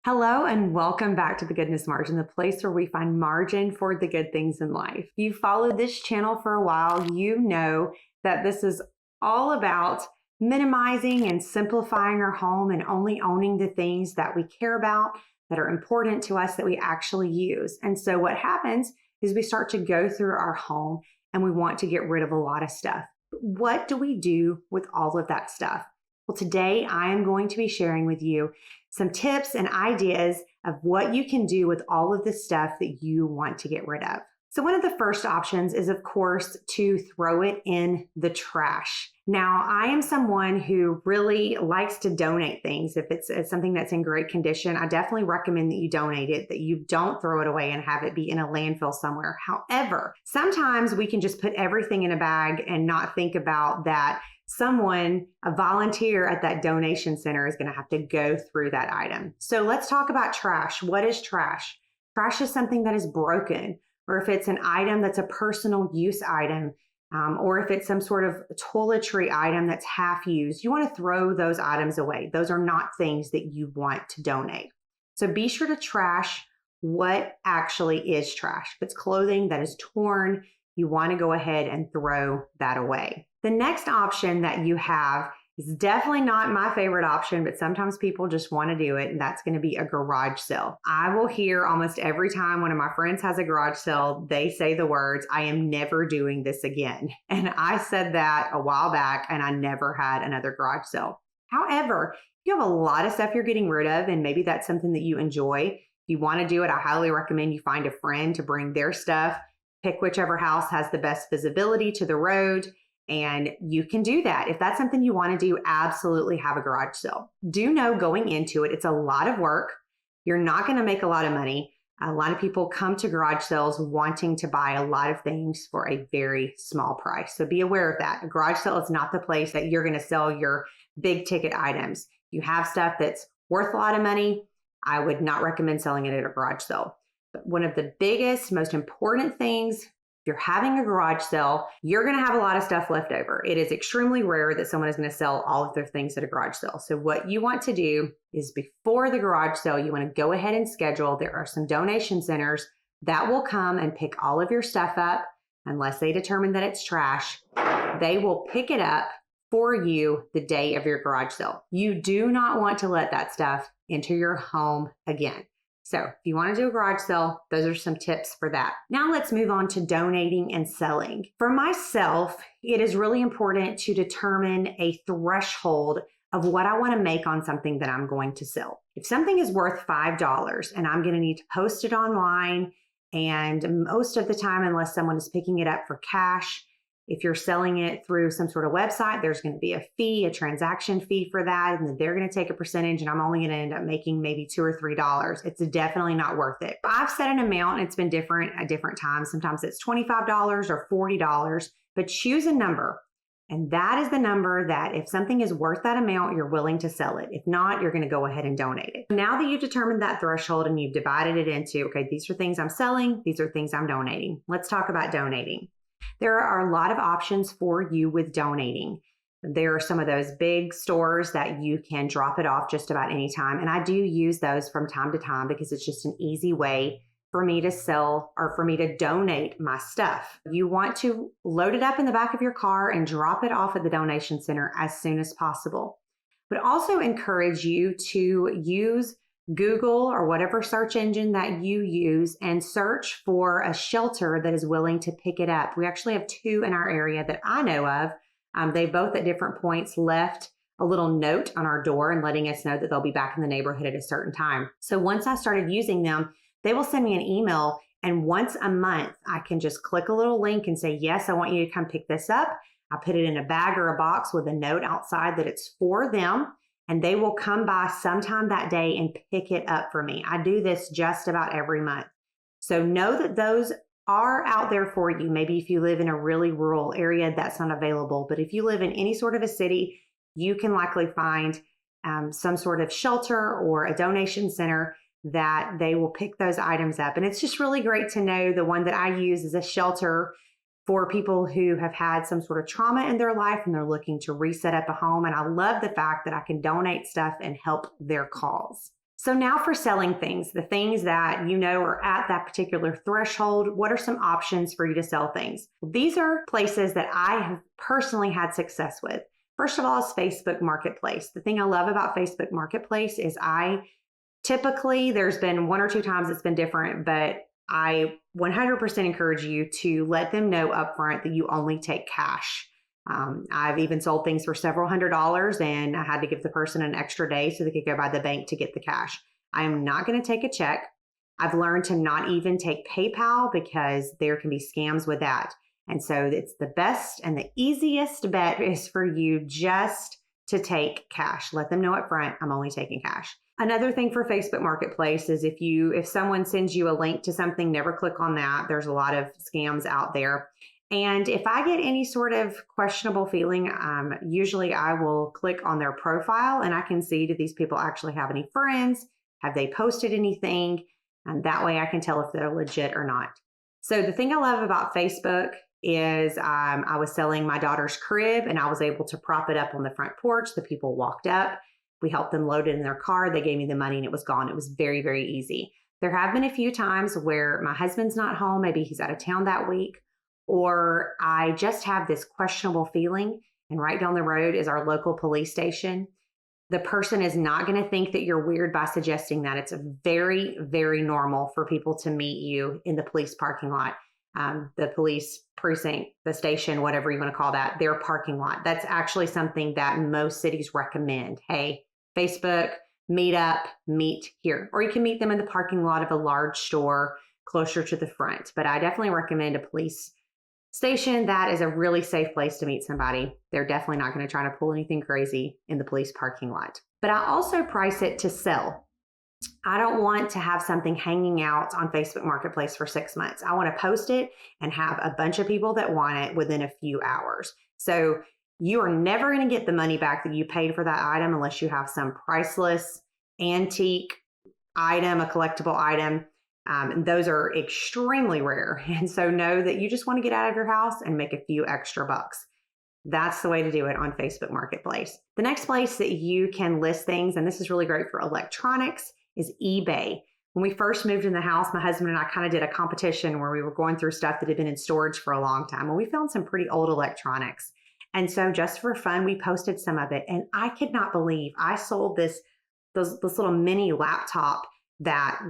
Hello and welcome back to the Goodness Margin, the place where we find margin for the good things in life. If you've followed this channel for a while, you know that this is all about minimizing and simplifying our home and only owning the things that we care about, that are important to us, that we actually use. And so what happens is we start to go through our home and we want to get rid of a lot of stuff. What do we do with all of that stuff? Well, today I am going to be sharing with you some tips and ideas of what you can do with all of the stuff that you want to get rid of. So one of the first options is, of course, to throw it in the trash. Now, I am someone who really likes to donate things. If it's something that's in great condition, I definitely recommend that you donate it, that you don't throw it away and have it be in a landfill somewhere. However, sometimes we can just put everything in a bag and not think about that someone, a volunteer at that donation center, is going to have to go through that item. So let's talk about trash. What is trash? Trash is something that is broken, or if it's an item that's a personal use item, or if it's some sort of toiletry item that's half used, you want to throw those items away. Those are not things that you want to donate. So be sure to trash what actually is trash. If it's clothing that is torn, you want to go ahead and throw that away. The next option that you have is definitely not my favorite option, but sometimes people just want to do it, and that's going to be a garage sale. I will hear almost every time one of my friends has a garage sale, they say the words, "I am never doing this again." And I said that a while back, and I never had another garage sale. However, you have a lot of stuff you're getting rid of, and maybe that's something that you enjoy. If you want to do it, I highly recommend you find a friend to bring their stuff. Pick whichever house has the best visibility to the road, and you can do that. If that's something you want to do, absolutely have a garage sale. Do know going into it, it's a lot of work. You're not going to make a lot of money. A lot of people come to garage sales wanting to buy a lot of things for a very small price. So be aware of that. A garage sale is not the place that you're going to sell your big ticket items. You have stuff that's worth a lot of money, I would not recommend selling it at a garage sale. But one of the biggest, most important things, if you're having a garage sale, you're going to have a lot of stuff left over. It is extremely rare that someone is going to sell all of their things at a garage sale. So what you want to do is before the garage sale, you want to go ahead and schedule. There are some donation centers that will come and pick all of your stuff up unless they determine that it's trash. They will pick it up for you the day of your garage sale. You do not want to let that stuff enter your home again. So if you want to do a garage sale, those are some tips for that. Now let's move on to donating and selling. For myself, it is really important to determine a threshold of what I want to make on something that I'm going to sell. If something is worth $5 and I'm going to need to post it online, and most of the time, unless someone is picking it up for cash, if you're selling it through some sort of website, there's going to be a fee, a transaction fee for that, and then they're going to take a percentage, and I'm only going to end up making maybe $2 or $3. It's definitely not worth it. I've set an amount, and it's been different at different times. Sometimes it's $25 or $40, but choose a number. And that is the number that if something is worth that amount, you're willing to sell it. If not, you're going to go ahead and donate it. Now that you've determined that threshold and you've divided it into, okay, these are things I'm selling, these are things I'm donating. Let's talk about donating. There are a lot of options for you with donating. There are some of those big stores that you can drop it off just about any time. And I do use those from time to time because it's just an easy way for me to sell or for me to donate my stuff. You want to load it up in the back of your car and drop it off at the donation center as soon as possible. But also encourage you to use Google or whatever search engine that you use and search for a shelter that is willing to pick it up. We actually have two in our area that I know of. They both at different points left a little note on our door and letting us know that they'll be back in the neighborhood at a certain time. So once I started using them, they will send me an email, and once a month, I can just click a little link and say, yes, I want you to come pick this up. I put it in a bag or a box with a note outside that it's for them. And they will come by sometime that day and pick it up for me. I do this just about every month. So know that those are out there for you. Maybe if you live in a really rural area, that's not available. But if you live in any sort of a city, you can likely find some sort of shelter or a donation center that they will pick those items up. And it's just really great to know the one that I use is a shelter for people who have had some sort of trauma in their life and they're looking to reset up a home. And I love the fact that I can donate stuff and help their cause. So now for selling things, the things that you know are at that particular threshold, what are some options for you to sell things? These are places that I have personally had success with. First of all is Facebook Marketplace. The thing I love about Facebook Marketplace is there's been one or two times it's been different, but I 100% encourage you to let them know upfront that you only take cash. I've even sold things for several $100s, and I had to give the person an extra day so they could go by the bank to get the cash. I am not going to take a check. I've learned to not even take PayPal because there can be scams with that. And so it's the best and the easiest bet is for you just to take cash. Let them know up front, I'm only taking cash. Another thing for Facebook Marketplace is if someone sends you a link to something, never click on that. There's a lot of scams out there. And if I get any sort of questionable feeling, usually I will click on their profile and I can see, do these people actually have any friends? Have they posted anything? And that way I can tell if they're legit or not. So the thing I love about Facebook is I was selling my daughter's crib and I was able to prop it up on the front porch. The people walked up. We helped them load it in their car. They gave me the money and it was gone. It was very, very easy. There have been a few times where my husband's not home. Maybe he's out of town that week. Or I just have this questionable feeling, and right down the road is our local police station. The person is not going to think that you're weird by suggesting that. It's very, very normal for people to meet you in the police parking lot, the police precinct, the station, whatever you want to call that, their parking lot. That's actually something that most cities recommend. Hey, Facebook, meet here. Or you can meet them in the parking lot of a large store closer to the front. But I definitely recommend a police station. That is a really safe place to meet somebody. They're definitely not going to try to pull anything crazy in the police parking lot. But I also price it to sell. I don't want to have something hanging out on Facebook Marketplace for 6 months. I want to post it and have a bunch of people that want it within a few hours. So you are never going to get the money back that you paid for that item unless you have some priceless antique item, a collectible item. And those are extremely rare. And so know that you just want to get out of your house and make a few extra bucks. That's the way to do it on Facebook Marketplace. The next place that you can list things, and this is really great for electronics, is eBay. When we first moved in the house, my husband and I kind of did a competition where we were going through stuff that had been in storage for a long time. And we found some pretty old electronics. And so just for fun, we posted some of it. And I could not believe I sold this little mini laptop that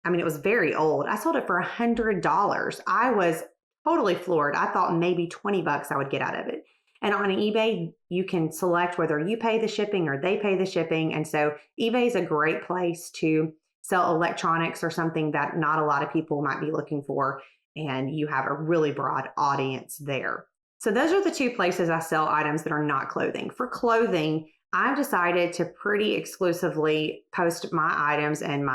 it was very old. I sold it for $100. I was totally floored. I thought maybe 20 bucks I would get out of it. And on eBay, you can select whether you pay the shipping or they pay the shipping. And so eBay is a great place to sell electronics or something that not a lot of people might be looking for. And you have a really broad audience there. So those are the two places I sell items that are not clothing. For clothing, I've decided to pretty exclusively post my items and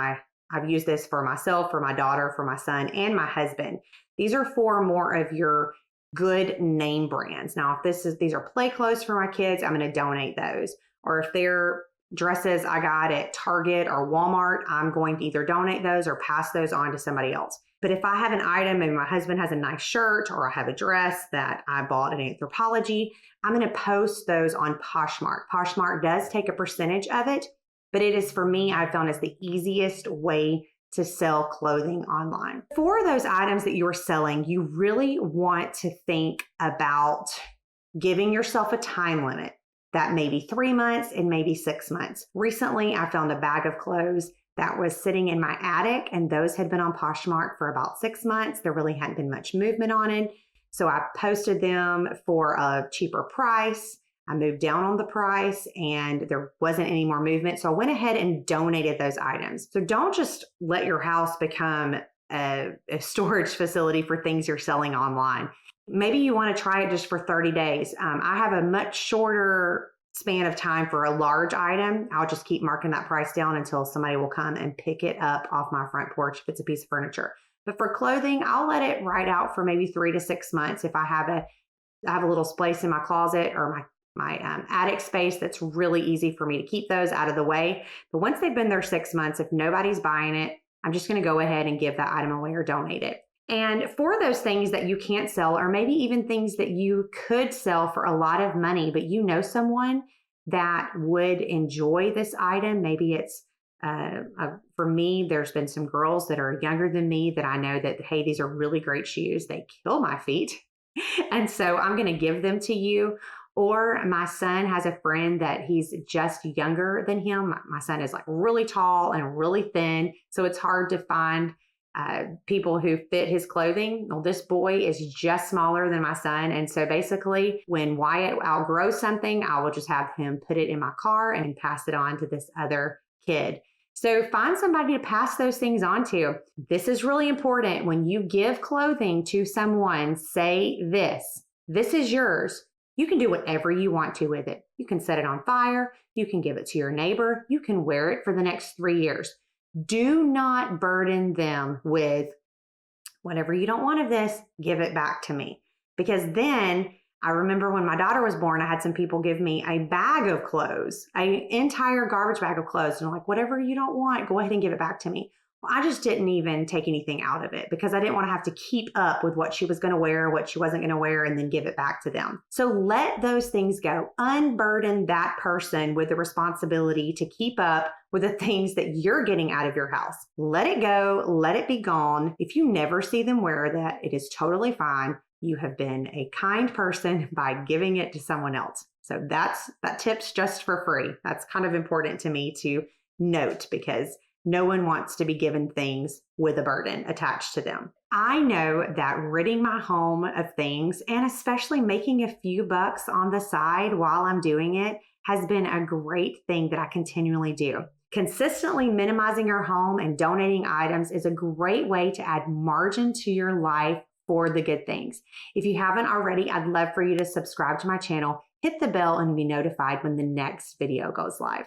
I've used this for myself, for my daughter, for my son, and my husband. These are for more of your good name brands. Now, if these are play clothes for my kids, I'm going to donate those. Or if they're dresses I got at Target or Walmart, I'm going to either donate those or pass those on to somebody else. But if I have an item and my husband has a nice shirt or I have a dress that I bought at Anthropologie, I'm going to post those on Poshmark. Poshmark does take a percentage of it, but it is, for me, I've found is the easiest way to sell clothing online. For those items that you're selling, you really want to think about giving yourself a time limit. That may be 3 months and maybe 6 months. Recently, I found a bag of clothes that was sitting in my attic, and those had been on Poshmark for about 6 months. There really hadn't been much movement on it. So I posted them for a cheaper price. I moved down on the price and there wasn't any more movement. So I went ahead and donated those items. So don't just let your house become a storage facility for things you're selling online. Maybe you want to try it just for 30 days. I have a much shorter span of time for a large item. I'll just keep marking that price down until somebody will come and pick it up off my front porch if it's a piece of furniture. But for clothing, I'll let it ride out for maybe 3 to 6 months. If I have a little space in my closet or my attic space that's really easy for me to keep those out of the way. But once they've been there 6 months, if nobody's buying it, I'm just going to go ahead and give that item away or donate it. And for those things that you can't sell, or maybe even things that you could sell for a lot of money, but you know someone that would enjoy this item, maybe it's For me, there's been some girls that are younger than me that I know that, hey, these are really great shoes. They kill my feet. And so I'm going to give them to you. Or my son has a friend that he's just younger than him. My son is like really tall and really thin. So it's hard to find people who fit his clothing. Well, this boy is just smaller than my son. And so basically, when Wyatt outgrows something, I will just have him put it in my car and pass it on to this other kid. So find somebody to pass those things on to. This is really important. When you give clothing to someone, say this is yours. You can do whatever you want to with it. You can set it on fire. You can give it to your neighbor. You can wear it for the next 3 years. Do not burden them with whatever you don't want of this, give it back to me. Because then I remember when my daughter was born, I had some people give me a bag of clothes, an entire garbage bag of clothes. And I'm like, whatever you don't want, go ahead and give it back to me. Well, I just didn't even take anything out of it because I didn't want to have to keep up with what she was going to wear, what she wasn't going to wear, and then give it back to them. So let those things go. Unburden that person with the responsibility to keep up with the things that you're getting out of your house. Let it go. Let it be gone. If you never see them wear that, it is totally fine. You have been a kind person by giving it to someone else. So that tip's just for free. That's kind of important to me to note because no one wants to be given things with a burden attached to them. I know that ridding my home of things and especially making a few bucks on the side while I'm doing it has been a great thing that I continually do. Consistently minimizing your home and donating items is a great way to add margin to your life for the good things. If you haven't already, I'd love for you to subscribe to my channel, hit the bell, and be notified when the next video goes live.